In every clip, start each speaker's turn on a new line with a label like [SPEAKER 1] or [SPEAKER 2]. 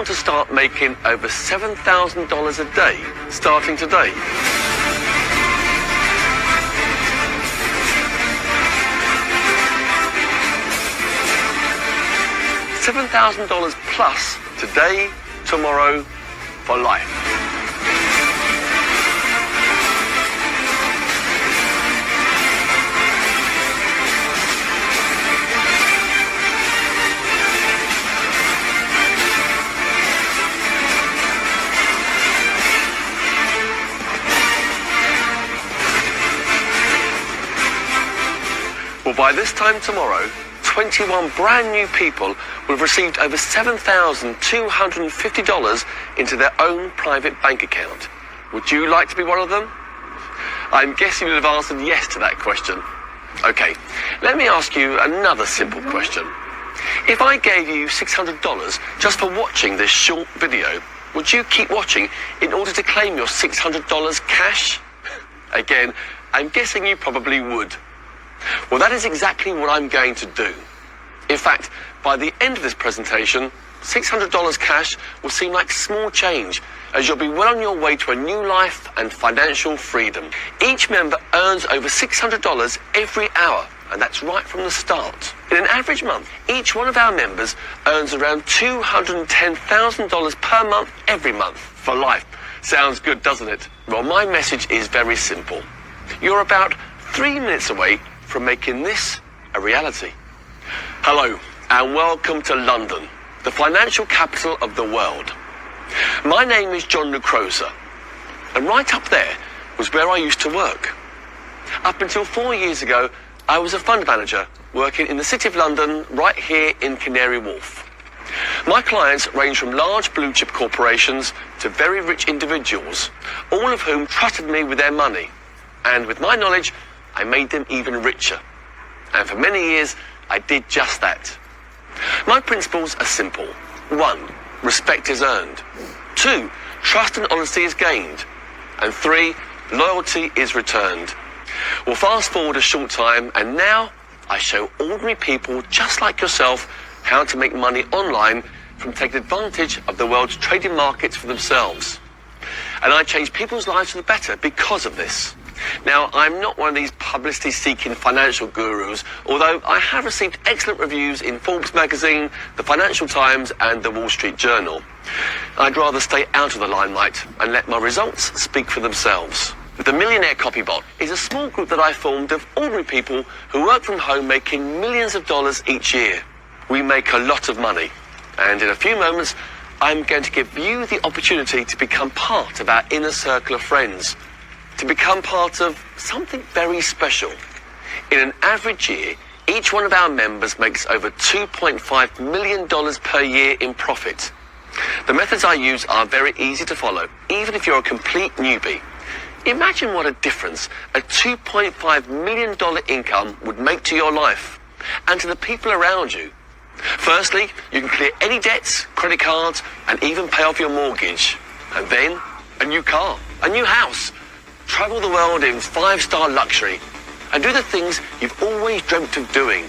[SPEAKER 1] want to start making over $7,000 a day starting today? $7,000 plus today, tomorrow, for life. Well, by this time tomorrow, 21 brand new people will have received over $7,250 into their own private bank account. Would you like to be one of them? I'm guessing you'll have answered yes to that question. Okay, let me ask you another simple question. If I gave you $600 just for watching this short video, would you keep watching in order to claim your $600 cash? Again, I'm guessing you probably would. Well, that is exactly what I'm going to do. In fact, by the end of this presentation, $600 cash will seem like small change, as you'll be well on your way to a new life and financial freedom. Each member earns over $600 every hour, and that's right from the start. In an average month, each one of our members earns around $210,000 per month every month for life. Sounds good, doesn't it? Well, my message is very simple. You're about 3 minutes away from making this a reality. Hello, and welcome to London, the financial capital of the world. My name is John Lucrosa, and right up there was where I used to work. Up until 4 years ago, I was a fund manager working in the City of London, right here in Canary Wharf. My clients range from large blue chip corporations to very rich individuals, all of whom trusted me with their money. And with my knowledge, I made them even richer. And for many years, I did just that. My principles are simple. 1, respect is earned. 2, trust and honesty is gained. And 3, loyalty is returned. Well, fast forward a short time, and now I show ordinary people just like yourself how to make money online from taking advantage of the world's trading markets for themselves. And I change people's lives for the better because of this. Now, I'm not one of these publicity-seeking financial gurus, although I have received excellent reviews in Forbes magazine, the Financial Times, and the Wall Street Journal. I'd rather stay out of the limelight and let my results speak for themselves. The Millionaire Copybot is a small group that I formed of ordinary people who work from home making millions of dollars each year. We make a lot of money, and in a few moments, I'm going to give you the opportunity to become part of our inner circle of friends, to become part of something very special. In an average year, each one of our members makes over $2.5 million per year in profit. The methods I use are very easy to follow, even if you're a complete newbie. Imagine what a difference a $2.5 million income would make to your life and to the people around you. Firstly, you can clear any debts, credit cards, and even pay off your mortgage. And then, a new car, a new house, travel the world in 5-star luxury, and do the things you've always dreamt of doing.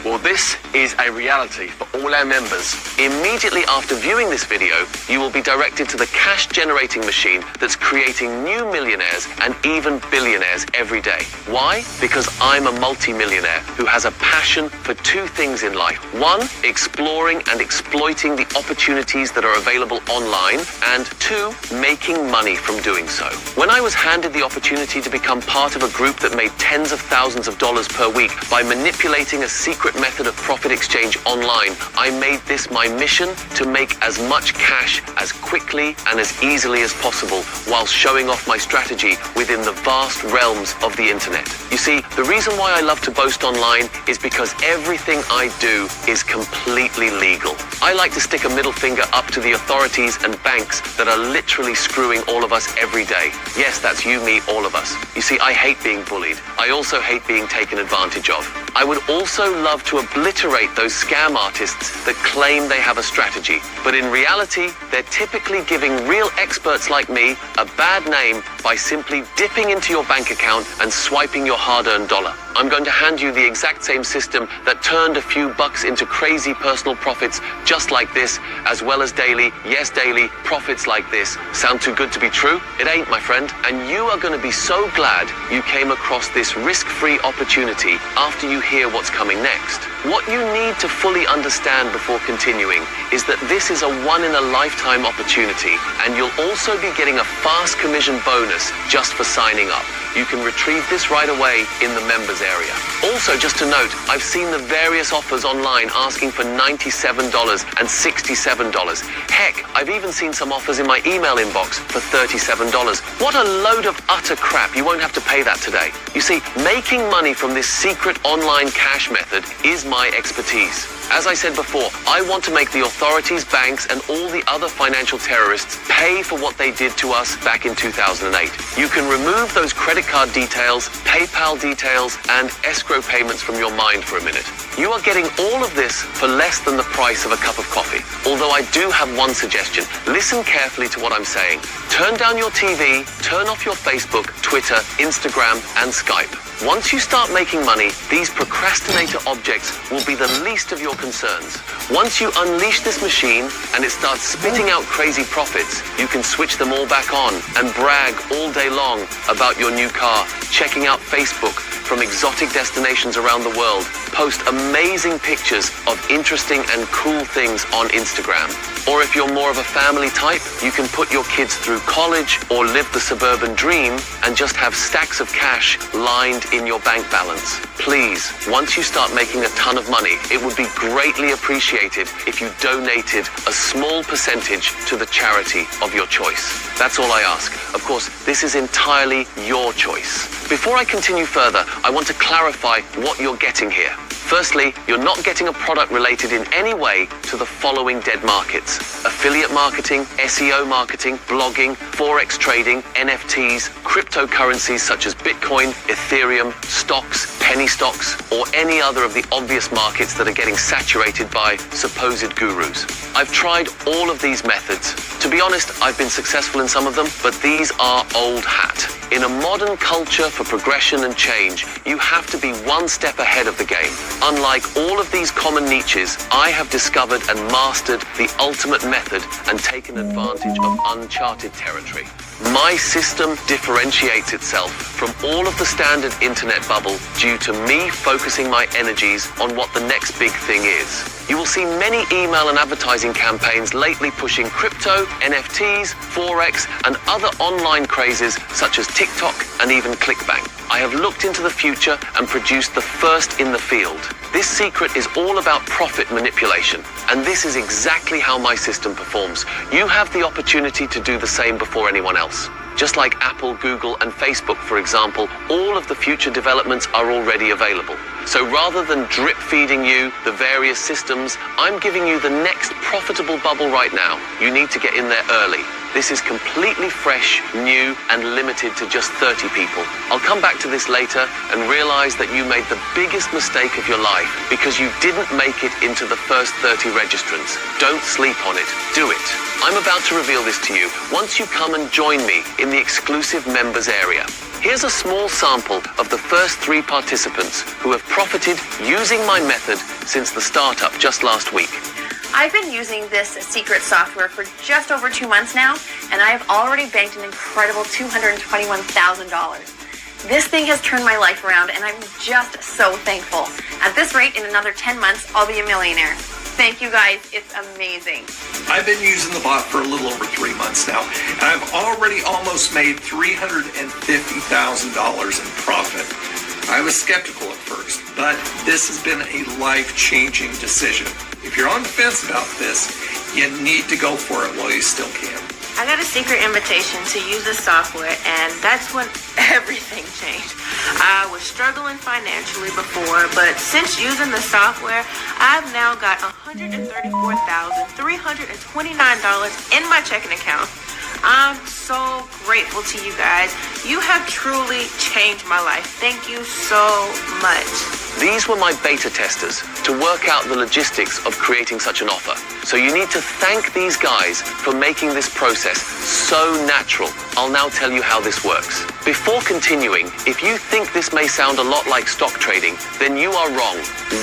[SPEAKER 1] Well, this is a reality for all our members. Immediately after viewing this video, you will be directed to the cash-generating machine that's creating new millionaires and even billionaires every day. Why? Because I'm a multi-millionaire who has a passion for 2 things in life. 1, exploring and exploiting the opportunities that are available online, and 2, making money from doing so. When I was handed the opportunity to become part of a group that made tens of thousands of dollars per week by manipulating a secret method of profit exchange online, I made this my mission to make as much cash as quickly and as easily as possible while showing off my strategy within the vast realms of the internet. You see, the reason why I love to boast online is because everything I do is completely legal. I like to stick a middle finger up to the authorities and banks that are literally screwing all of us every day. Yes, that's you, me, all of us. You see, I hate being bullied. I also hate being taken advantage of. I would also love to obliterate those scam artists that claim they have a strategy. But in reality, they're typically giving real experts like me a bad name by simply dipping into your bank account and swiping your hard-earned dollar. I'm going to hand you the exact same system that turned a few bucks into crazy personal profits just like this, as well as daily, yes daily, profits like this. Sound too good to be true? It ain't, my friend. And you are going to be so glad you came across this risk-free opportunity after you hear what's coming next. What you need to fully understand before continuing is that this is a one-in-a-lifetime opportunity, and you'll also be getting a fast commission bonus just for signing up. You can retrieve this right away in the members area. Also, just to note, I've seen the various offers online asking for $97 and $67. Heck, I've even seen some offers in my email inbox for $37. What a load of utter crap. You won't have to pay that today. You see, making money from this secret online cash method is my expertise. As I said before, I want to make the authorities, banks, and all the other financial terrorists pay for what they did to us back in 2008. You can remove those credit card details, PayPal details, and escrow payments from your mind for a minute. You are getting all of this for less than the price of a cup of coffee. Although I do have one suggestion. Listen carefully to what I'm saying. Turn down your TV, turn off your Facebook, Twitter, Instagram, and Skype. Once you start making money, these procrastinator objects will be the least of your concerns. Once you unleash this machine and it starts spitting out crazy profits, you can switch them all back on and brag all day long about your new car, checking out Facebook from exotic destinations around the world, post amazing pictures of interesting and cool things on Instagram. Or if you're more of a family type, you can put your kids through college or live the suburban dream and just have stacks of cash lined in your bank balance. Please, once you start making a ton of money, it would be greatly appreciated if you donated a small percentage to the charity of your choice. That's all I ask. Of course, this is entirely your choice. Before I continue further, I want to clarify what you're getting here. Firstly, you're not getting a product related in any way to the following dead markets: affiliate marketing, SEO marketing, blogging, forex trading, NFTs, cryptocurrencies such as Bitcoin, Ethereum, stocks, penny stocks, or any other of the obvious markets that are getting saturated by supposed gurus. I've tried all of these methods. To be honest, I've been successful in some of them, but these are old hat. In a modern culture for progression and change, you have to be one step ahead of the game. Unlike all of these common niches, I have discovered and mastered the ultimate method and taken advantage of uncharted territory. My system differentiates itself from all of the standard internet bubble due to me focusing my energies on what the next big thing is. You will see many email and advertising campaigns lately pushing crypto, NFTs, forex, and other online crazes such as TikTok and even ClickBank. I have looked into the future and produced the first in the field. This secret is all about profit manipulation, and this is exactly how my system performs. You have the opportunity to do the same before anyone else. Just like Apple, Google, and Facebook, for example, all of the future developments are already available. So rather than drip feeding you the various systems, I'm giving you the next profitable bubble right now. You need to get in there early. This is completely fresh, new, and limited to just 30 people. I'll come back to this later and realize that you made the biggest mistake of your life because you didn't make it into the first 30 registrants. Don't sleep on it. Do it. I'm about to reveal this to you once you come and join me in the exclusive members area. Here's a small sample of the first 3 participants who have profited using my method since the startup just last week.
[SPEAKER 2] I've been using this secret software for just over 2 months now, and I have already banked an incredible $221,000. This thing has turned my life around, and I'm just so thankful. At this rate, in another 10 months, I'll be a millionaire. Thank you guys, it's amazing.
[SPEAKER 3] I've been using the bot for a little over 3 months now, and I've already almost made $350,000 in profit. I was skeptical at first, but this has been a life-changing decision. If you're on the fence about this, you need to go for it while you still can.
[SPEAKER 4] I got a secret invitation to use the software, and that's when everything changed. I was struggling financially before, but since using the software, I've now got $134,329 in my checking account. I'm so grateful to you guys. You have truly changed my life. Thank you so much.
[SPEAKER 1] These were my beta testers to work out the logistics of creating such an offer. So you need to thank these guys for making this process so natural. I'll now tell you how this works. Before continuing, if you think this may sound a lot like stock trading, then you are wrong,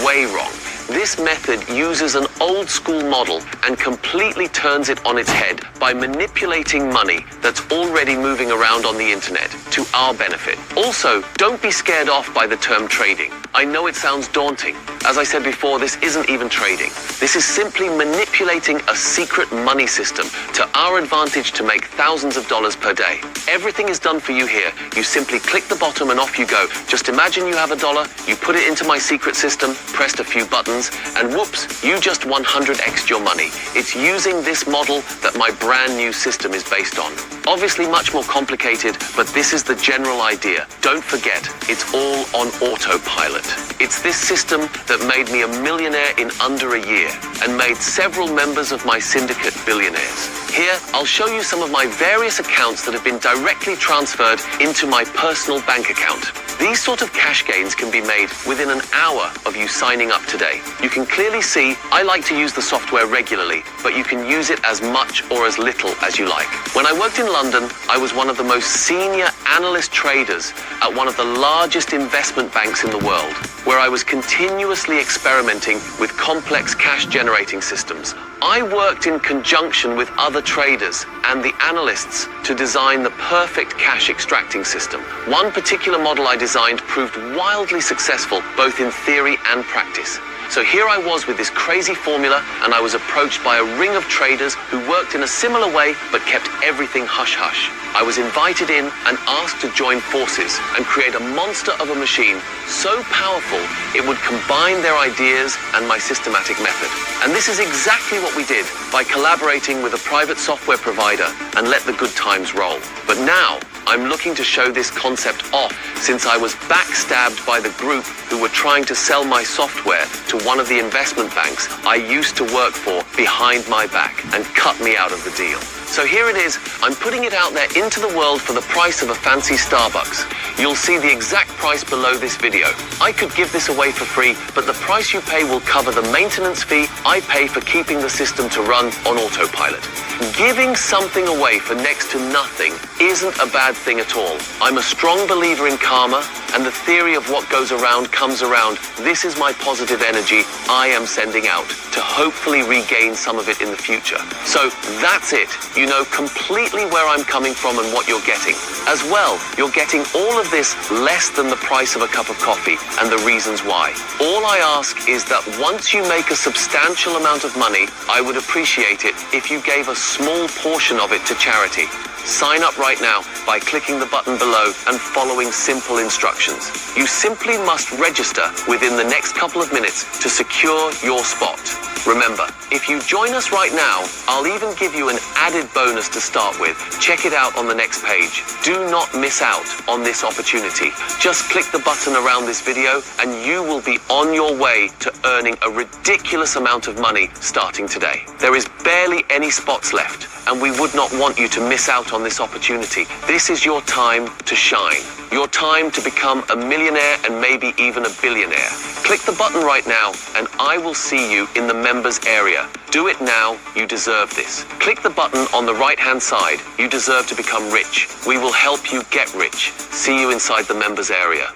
[SPEAKER 1] way wrong. This method uses an old school model and completely turns it on its head by manipulating money that's already moving around on the internet to our benefit. Also, don't be scared off by the term trading. I know it sounds daunting. As I said before, this isn't even trading. This is simply manipulating a secret money system to our advantage to make thousands of dollars per day. Everything is done for you here. You simply click the bottom and off you go. Just imagine you have $1, you put it into my secret system, pressed a few buttons, and whoops, you just 100x'd your money. It's using this model that my brand new system is based on. Obviously much more complicated, but this is the general idea. Don't forget, it's all on autopilot. It's this system that made me a millionaire in under a year and made several members of my syndicate billionaires. Here, I'll show you some of my various accounts that have been directly transferred into my personal bank account. These sort of cash gains can be made within an hour of you signing up today. You can clearly see I like to use the software regularly, but you can use it as much or as little as you like. When I worked in London, I was one of the most senior analyst traders at one of the largest investment banks in the world, where I was continuously experimenting with complex cash generating systems. I worked in conjunction with other traders and the analysts to design the perfect cash extracting system. One particular model I designed proved wildly successful both in theory and practice. So here I was with this crazy formula, and I was approached by a ring of traders who worked in a similar way but kept everything hush-hush. I was invited in and asked to join forces and create a monster of a machine so powerful it would combine their ideas and my systematic method. And this is exactly what we did by collaborating with a private software provider and let the good times roll. But now, I'm looking to show this concept off since I was backstabbed by the group who were trying to sell my software to one of the investment banks I used to work for behind my back and cut me out of the deal. So here it is, I'm putting it out there into the world for the price of a fancy Starbucks. You'll see the exact price below this video. I could give this away for free, but the price you pay will cover the maintenance fee I pay for keeping the system to run on autopilot. Giving something away for next to nothing isn't a bad thing at all. I'm a strong believer in karma and the theory of what goes around comes around. This is my positive energy I am sending out to hopefully regain some of it in the future. So that's it. You know completely where I'm coming from and what you're getting. As well, you're getting all of this less than the price of a cup of coffee and the reasons why. All I ask is that once you make a substantial amount of money, I would appreciate it if you gave a small portion of it to charity. Sign up right now by clicking the button below and following simple instructions. You simply must register within the next couple of minutes to secure your spot. Remember, if you join us right now, I'll even give you an added bonus to start with. Check it out on the next page. Do not miss out on this opportunity. Just click the button around this video and you will be on your way to earning a ridiculous amount of money starting today. There is barely any spots left, and we would not want you to miss out on this opportunity. This is your time to shine. Your time to become a millionaire and maybe even a billionaire. Click the button right now and I will see you in the members area. Do it now, you deserve this. Click the button on the right-hand side. You deserve to become rich. We will help you get rich. See you inside the members area.